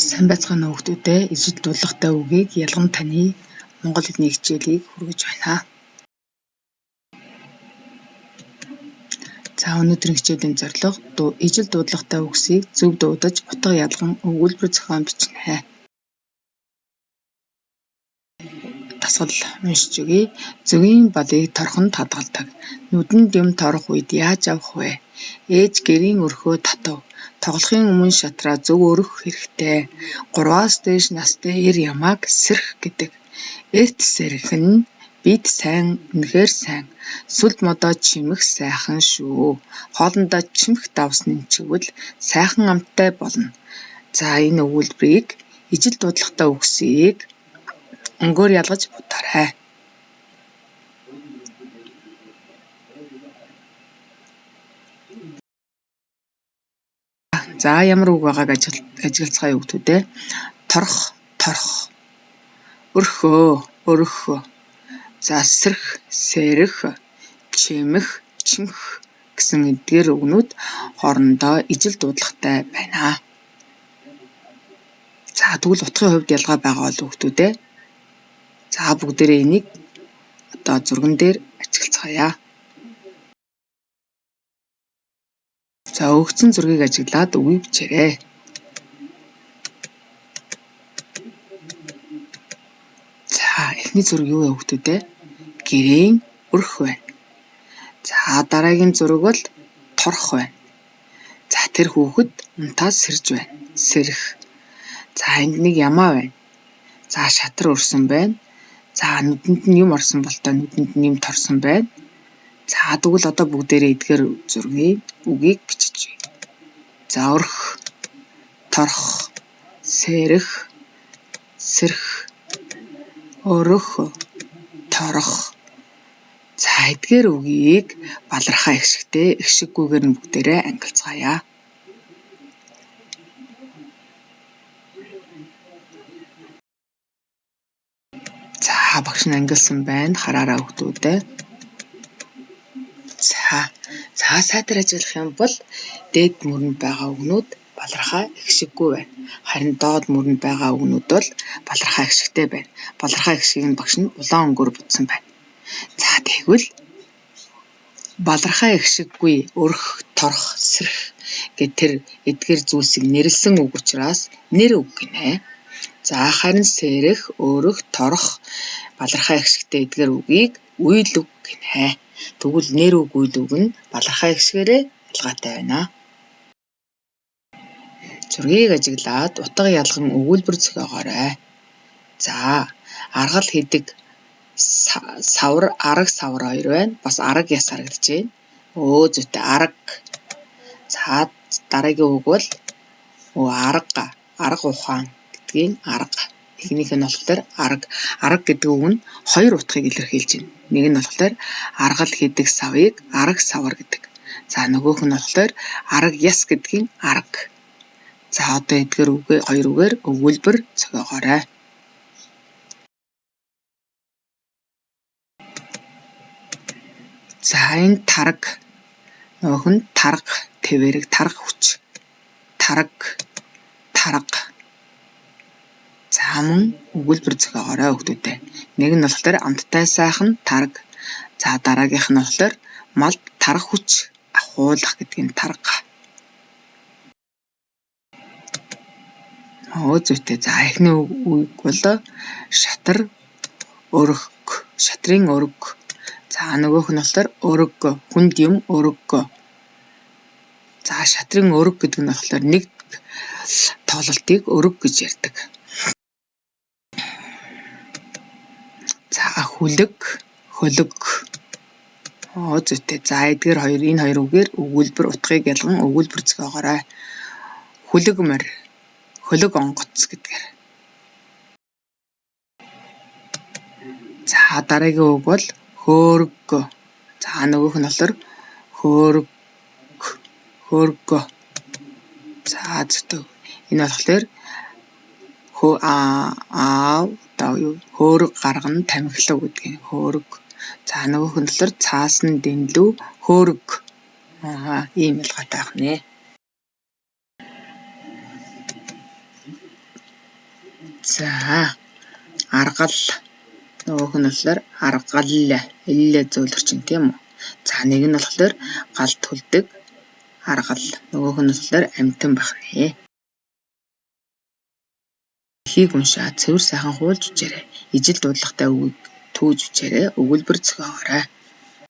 Сайн байцгаана уу хүүхдүүдээ. Ижил дуудлагатай үгийг ялган таны Монгол хэлний хичээлийг хүргэж байна. За өнөөдрийн хичээлийн зорилго ижил дуудлагатай үгсийг зөв дуудаж утга ялган өгүүлбэр зохион бичнэ. Дасгал уншиж өгье. Зөвгийн балыг торхонд хадгалдаг. Нүдэнд юм торох үед яаж авах вэ? Ээж гэрийн өрхөө татав. Тоглохын өмнө шатраа зөв өрөх хэрэгтэй. 3-аас дээш настай эр ямааг сэрх гэдэг. Эрт сэрх нь бид сайн үнэхээр сайн. Сүлд модоо чимэх сайхан шүү. Хоолндоо чимэх давсны чигвэл сайхан амттай болно. За энэ өгүүлбэрийг ижил дуудлагатай үгсийг өнгөөр ялгаж бодоорой. За ямар үг байгааг ажиглацгаая хүүхдүүдээ. Торох, торох. Өрхөө, өрхөө. За сэрх, сэрх. Чимэх, чимэх гэсэн эдгээр үгнүүд хоорондоо ижил дуудлагатай байна. За тэгвэл утгын хувьд ялгаа байгаа бол хүүхдүүдээ. За бүгдээрээ энийг зурган дээр ажиглацгаая. За өгсөн зургийг ажиглаад үгийг бичээрэй. За эхний зураг юу вэ хүүхдүүдээ? Гэрийн өрх байна. За дараагийн зураг бол торох байна. За тэр хүүхэд унтаад сэрж байна. Сэрх. За энд нэг ямаа байна. За шатар өрсөн байна. За нүдэнд нь юм орсон болтой нүдэнд нь юм торсон байна. За тэгвэл одоо бүгдээрээ эдгээр зургийн үгийг бичиж. За өрх, торох, сэрх, сэрх, өрөх, торох. За эдгээр үгийг балархаа ихшигтэй ихшиггүйгээр нь бүгдээрээ ангилцгаая. За багш нь ангилсан байна. Хараараа хүүхдүүдээ. За сайтар ажиллах юм бол дээд мөрөнд байгаа үгнүүд балархаа ихшиггүй байна. Харин доод мөрөнд байгаа үгнүүд бол балархаа ихшигтэй байна. Балархаа ихшгийг нь багш нь улаан өнгөөр бичсэн байна. За тэгвэл балархаа ихшиггүй өрх, торох, сэрх гэт тэр эдгээр зүйлсийг нэрлсэн үг учраас нэр үг гинэ. За харин сэрх, өрөх, торох балархаа ихшигтэй эдгээр үгийг үйл үг гинэ. Тэгвэл нэр үг үйл үг нь балархаа ихшгээрээ ялгаатай байна. Зургийг ажиглаад утга ялган өгүүлбэр зохиогоорой. За аргал хийдэг савар, арга савар хоёр байна. Бас арга яс харагдаж байна. Зүйтэй арга. За дараагийн үг бол арга ухаан гэдгийн арга. Эхнийх нь болохоор арга. Арга гэдэг үг нь хоёр утгыг илэрхийлж байна. Нэг нь болохоор аргал хийдэг савыг арга савар гэдэг. За нөгөөх нь болохоор арга яс гэдгийн арга. За одоо эдгээр хоёр үгээр өгүүлбэр зохиогоорой. За энэ тарга. Нөгөөх нь тарга, твэрэг, тарга хүч. Тарга. За мөн өгүүлбэр зохиогоорой хүүхдүүдээ. Нэг нь болохоор амттай сайхан тарга. За дараагийнх нь болохоор малд тарга хүч ахуулах гэдгийг тарга. Зүйтэй. За эхний үг бол шатар өрөх. Шатрын өрөг. За нөгөөх нь болохоор өрөг. Хүнд юм өрөг. За шатрын өрөг гэдэг нь болохоор нэг тоглолтыг өрөг гэж ярьдаг. За хүлэг, хөлөг. Зүйтэй. За эдгээр энэ хоёр үгээр өгүүлбэр утгыг ялган өгүүлбэр зохиогоорой. Хүлэгмэр, хөлөг онгоц гэдгээр. За дараагийн үг бол хөөрг. За нөгөөх нь болохоор хөөрг. За зүйтэй. Энэ болохоор хөөрг гаргана тамхилав гэдгийг хөөрг. За нөгөөх нь болохоор цаасан дэнлүү хөөрг. Ийм ялгаатай байна. За аргал нөгөөх нь болохоор аргал иллээ зөвлөрчин тийм үү. За нэг нь болохоор гал түлдэг аргал нөгөөх нь болохоор амтан байх нэ. Эхийг уншаад цэвэр сайхан хуулж үчээрэй. Ижил дуудлагатай үгийг төөж үчээрэй. Өгүүлбэр зохиогоорой.